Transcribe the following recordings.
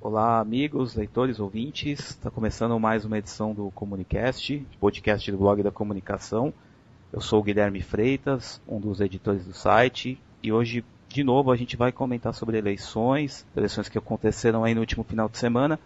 Olá, amigos, leitores, ouvintes. Está começando mais uma edição do Comunicast, podcast do blog da comunicação. Eu sou o Guilherme Freitas, um dos editores do site, e hoje, de novo, a gente vai comentar sobre eleições que aconteceram aí no último final de semana.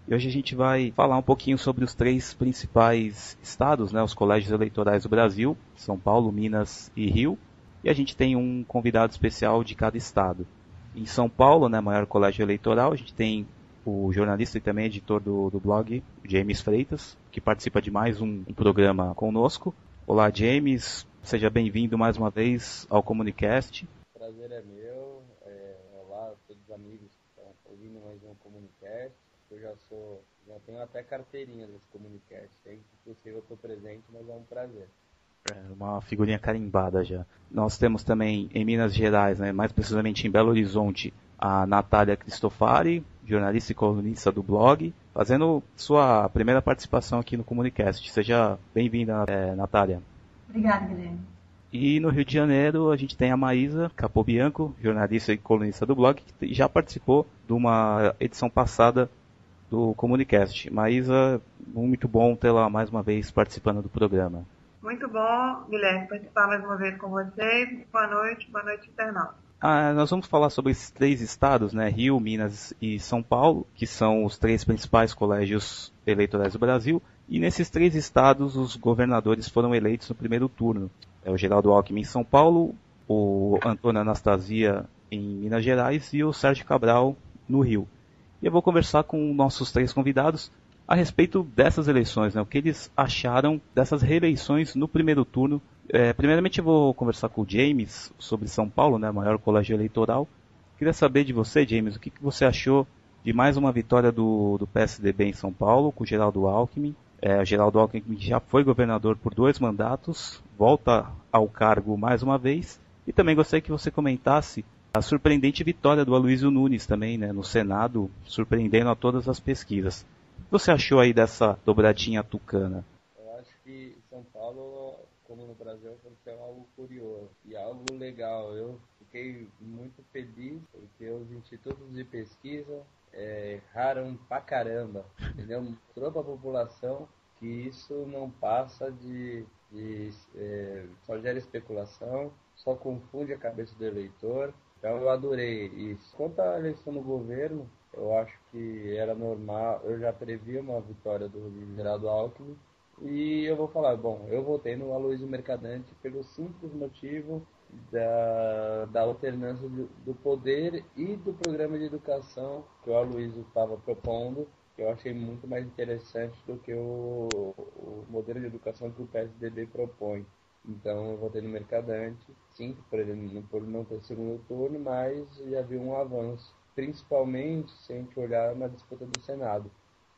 E hoje a gente vai falar um pouquinho sobre os três principais estados, né, os colégios eleitorais do Brasil, São Paulo, Minas e Rio. E a gente tem um convidado especial de cada estado. Em São Paulo, né, maior colégio eleitoral, a gente tem o jornalista e também editor do blog, James Freitas, que participa de mais um programa conosco. Olá, James, seja bem-vindo mais uma vez ao Comunicast. O prazer é meu. Olá a todos os amigos que estão ouvindo mais um Comunicast. Eu já tenho até carteirinha desse Comunicast. Sempre que possível eu estou presente, mas é um prazer. Uma figurinha carimbada já. Nós temos também em Minas Gerais, né, mais precisamente em Belo Horizonte, a Natália Cristofari, jornalista e colunista do blog, fazendo sua primeira participação aqui no Comunicast. Seja bem-vinda, Natália. Obrigada, Guilherme. E no Rio de Janeiro a gente tem a Maísa Capobianco, jornalista e colunista do blog, que já participou de uma edição passada do Comunicast. Maísa, muito bom tê-la mais uma vez participando do programa. Muito bom, Guilherme, participar mais uma vez com você. Boa noite, internauta. Nós vamos falar sobre esses três estados, né, Rio, Minas e São Paulo, que são os três principais colégios eleitorais do Brasil. E nesses três estados, os governadores foram eleitos no primeiro turno. O Geraldo Alckmin em São Paulo, o Antônio Anastasia em Minas Gerais e o Sérgio Cabral no Rio. E eu vou conversar com nossos três convidados a respeito dessas eleições, né, o que eles acharam dessas reeleições no primeiro turno. Primeiramente eu vou conversar com o James sobre São Paulo, né, maior colégio eleitoral. Queria saber de você, James, o que você achou de mais uma vitória do PSDB em São Paulo, com o Geraldo Alckmin. O Geraldo Alckmin já foi governador por 2 mandatos, volta ao cargo mais uma vez. E também gostaria que você comentasse a surpreendente vitória do Aloysio Nunes também, né, no Senado, surpreendendo a todas as pesquisas. O que você achou aí dessa dobradinha tucana? Eu acho que São Paulo, como no Brasil, aconteceu algo curioso e algo legal. Eu fiquei muito feliz porque os institutos de pesquisa erraram pra caramba, entendeu? Mostrou pra população que isso não passa só gera especulação, só confunde a cabeça do eleitor. Então eu adorei isso. Quanto à eleição no governo, eu acho que era normal, eu já previa uma vitória do Geraldo Alckmin. E eu vou falar, eu votei no Aloysio Mercadante pelo simples motivo da alternância do poder e do programa de educação que o Aloysio estava propondo, que eu achei muito mais interessante do que o modelo de educação que o PSDB propõe. Então eu votei no Mercadante, sim, por não ter segundo turno, mas já vi um avanço, principalmente se a gente olhar na disputa do Senado.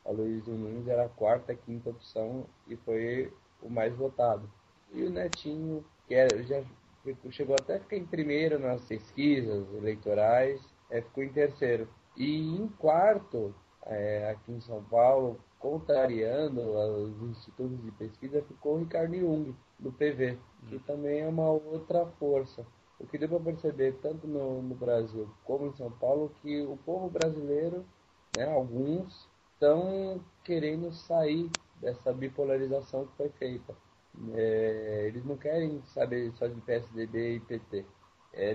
Aloysio Nunes era a quarta, quinta opção e foi o mais votado. E o Netinho, já chegou até a ficar em primeiro nas pesquisas eleitorais, ficou em terceiro. E em quarto, aqui em São Paulo, contrariando os institutos de pesquisa, ficou o Ricardo Jung, do PV, que também é uma outra força. O que deu para perceber, tanto no Brasil como em São Paulo, que o povo brasileiro, né, alguns, estão querendo sair dessa bipolarização que foi feita. Eles não querem saber só de PSDB e PT.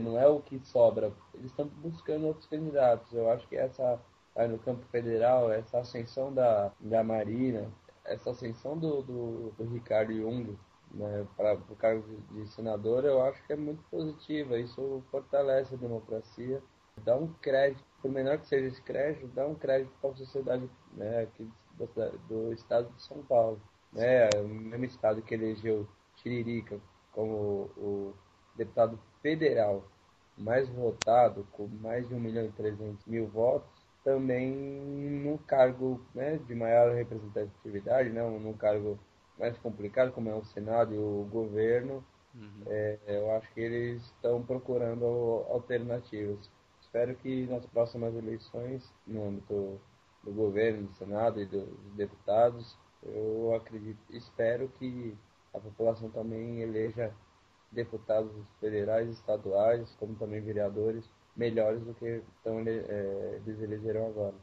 Não é o que sobra. Eles estão buscando outros candidatos. Eu acho que aí no campo federal, essa ascensão da Marina, essa ascensão do Ricardo Jung, né, para o cargo de senador, eu acho que é muito positiva. Isso fortalece a democracia. Dá um crédito, por menor que seja esse crédito, dá um crédito para a sociedade, né, aqui do estado de São Paulo. Né, o mesmo estado que elegeu Tiririca como o deputado federal mais votado, com mais de 1.300.000 votos, também num cargo, né, de maior representatividade, né, num cargo mais complicado, como é o Senado e o governo, Eu acho que eles estão procurando alternativas. Espero que nas próximas eleições, no âmbito do governo, do Senado e dos deputados, eu acredito, espero que a população também eleja deputados federais, estaduais, como também vereadores, melhores do que eles elegeram agora.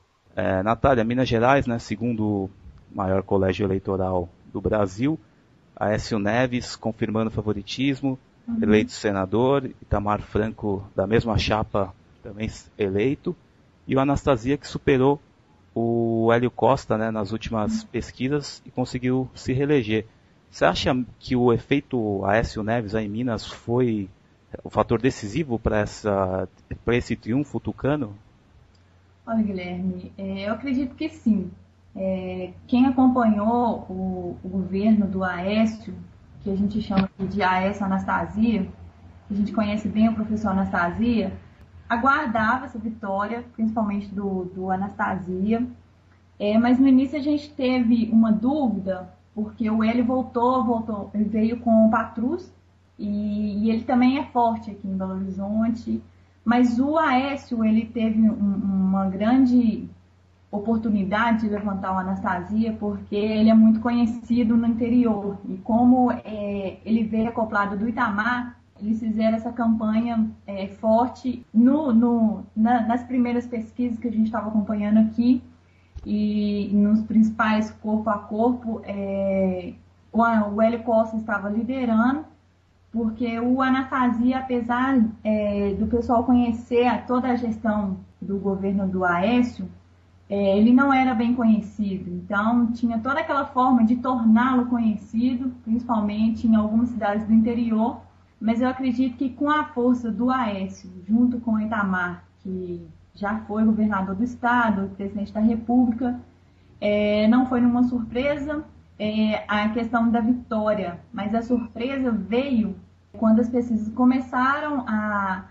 Natália, Minas Gerais, né, segundo maior colégio eleitoral do Brasil, Aécio Neves confirmando favoritismo, eleito senador, Itamar Franco da mesma chapa também eleito, e o Anastasia que superou o Hélio Costa, né, nas últimas pesquisas e conseguiu se reeleger. Você acha que o efeito Aécio Neves aí em Minas foi o fator decisivo para esse triunfo tucano? Olha, Guilherme, eu acredito que sim. Quem acompanhou o governo do Aécio, que a gente chama de Aécio Anastasia, que a gente conhece bem o professor Anastasia, aguardava essa vitória, principalmente do Anastasia, mas no início a gente teve uma dúvida, porque o Hélio voltou, ele veio com o Patrus, e ele também é forte aqui em Belo Horizonte, mas o Aécio, ele teve uma grande oportunidade de levantar o Anastasia, porque ele é muito conhecido no interior, e como ele veio acoplado do Itamar, eles fizeram essa campanha forte nas primeiras pesquisas que a gente estava acompanhando aqui, e nos principais corpo a corpo, o Hélio Costa estava liderando, porque o Anastasia, apesar do pessoal conhecer toda a gestão do governo do Aécio, ele não era bem conhecido, então tinha toda aquela forma de torná-lo conhecido, principalmente em algumas cidades do interior, mas eu acredito que com a força do Aécio, junto com o Itamar, que já foi governador do estado, presidente da República, não foi nenhuma surpresa a questão da vitória, mas a surpresa veio quando as pesquisas começaram a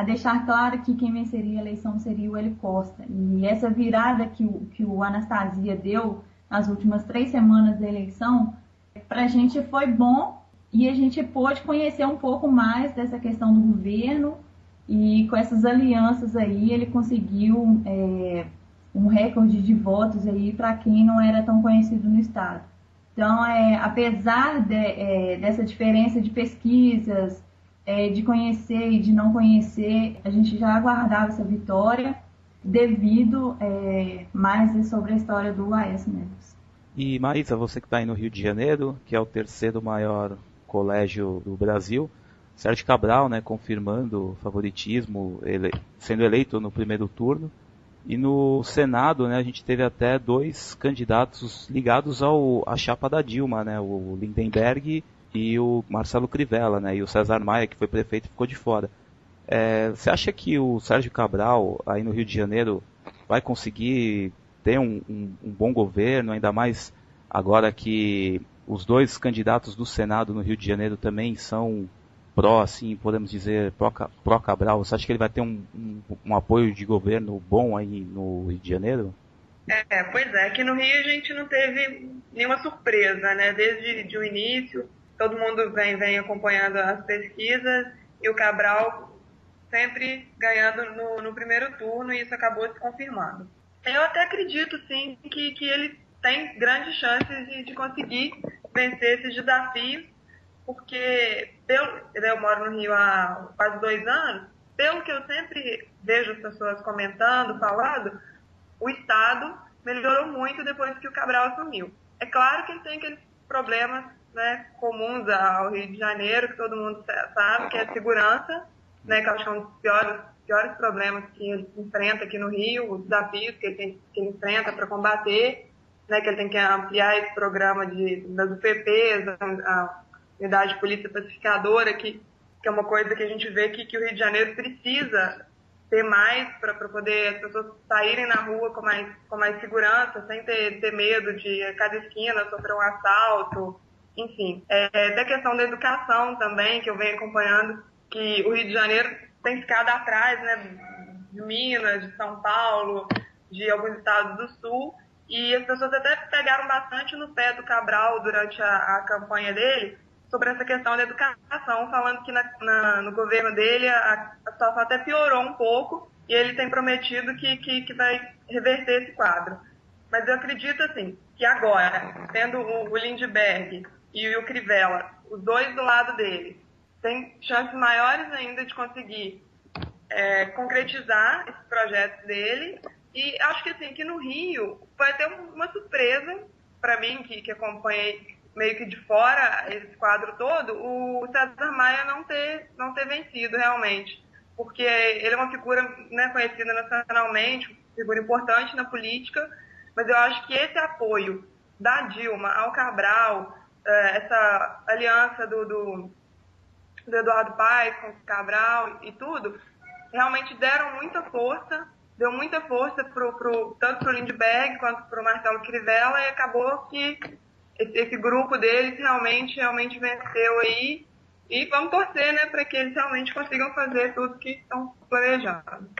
deixar claro que quem venceria a eleição seria o Hélio Costa. E essa virada que o Anastasia deu nas últimas 3 semanas da eleição, para a gente foi bom, e a gente pôde conhecer um pouco mais dessa questão do governo, e com essas alianças aí ele conseguiu um recorde de votos aí para quem não era tão conhecido no estado. Então, apesar dessa diferença de pesquisas, de conhecer e de não conhecer, a gente já aguardava essa vitória devido mais sobre a história do Aécio Neves. E Maísa, você que está aí no Rio de Janeiro, que é o terceiro maior colégio do Brasil, Sérgio Cabral, né, confirmando o favoritismo, sendo eleito no primeiro turno. E no Senado, né, a gente teve até 2 candidatos ligados à chapa da Dilma, né, o Lindenberg e o Marcelo Crivella, né, e o César Maia, que foi prefeito, ficou de fora. Você acha que o Sérgio Cabral, aí no Rio de Janeiro, vai conseguir ter um bom governo, ainda mais agora que os 2 candidatos do Senado no Rio de Janeiro também são assim, podemos dizer, pró-Cabral? Você acha que ele vai ter um apoio de governo bom aí no Rio de Janeiro? Pois é, aqui no Rio a gente não teve nenhuma surpresa, né? Desde o início, todo mundo vem acompanhando as pesquisas e o Cabral sempre ganhando no primeiro turno, e isso acabou se confirmando. Eu até acredito, sim, que ele tem grandes chances de conseguir vencer esses desafios, porque eu moro no Rio há quase 2 anos, pelo que eu sempre vejo as pessoas comentando, falando, o Estado melhorou muito depois que o Cabral assumiu. É claro que ele tem aqueles problemas, né, comuns ao Rio de Janeiro, que todo mundo sabe, que é a segurança, né, que eu acho que é um dos piores problemas que ele enfrenta aqui no Rio, os desafios que ele enfrenta para combater, né, que ele tem que ampliar esse programa das UPPs, a unidade de polícia pacificadora, que é uma coisa que a gente vê que o Rio de Janeiro precisa ter mais para poder as pessoas saírem na rua com mais segurança, sem ter medo de a cada esquina sofrer um assalto, enfim. Até a questão da educação também, que eu venho acompanhando, que o Rio de Janeiro tem ficado atrás, né, de Minas, de São Paulo, de alguns estados do Sul, e as pessoas até pegaram bastante no pé do Cabral durante a campanha dele, sobre essa questão da educação, falando que no governo dele a situação até piorou um pouco e ele tem prometido que vai reverter esse quadro. Mas eu acredito, assim, que agora, tendo o Lindbergh e o Crivella, os dois do lado dele, tem chances maiores ainda de conseguir concretizar esses projetos dele. E acho que, assim, que no Rio vai ter uma surpresa para mim, que acompanhei meio que de fora esse quadro todo, o César Maia não ter vencido realmente. Porque ele é uma figura, né, conhecida nacionalmente, figura importante na política, mas eu acho que esse apoio da Dilma ao Cabral, essa aliança do Eduardo Paes com o Cabral e tudo, realmente deram muita força, deu muita força tanto para o Lindbergh quanto para o Marcelo Crivella, e acabou que esse grupo deles realmente venceu aí. E vamos torcer, né, para que eles realmente consigam fazer tudo que estão planejando.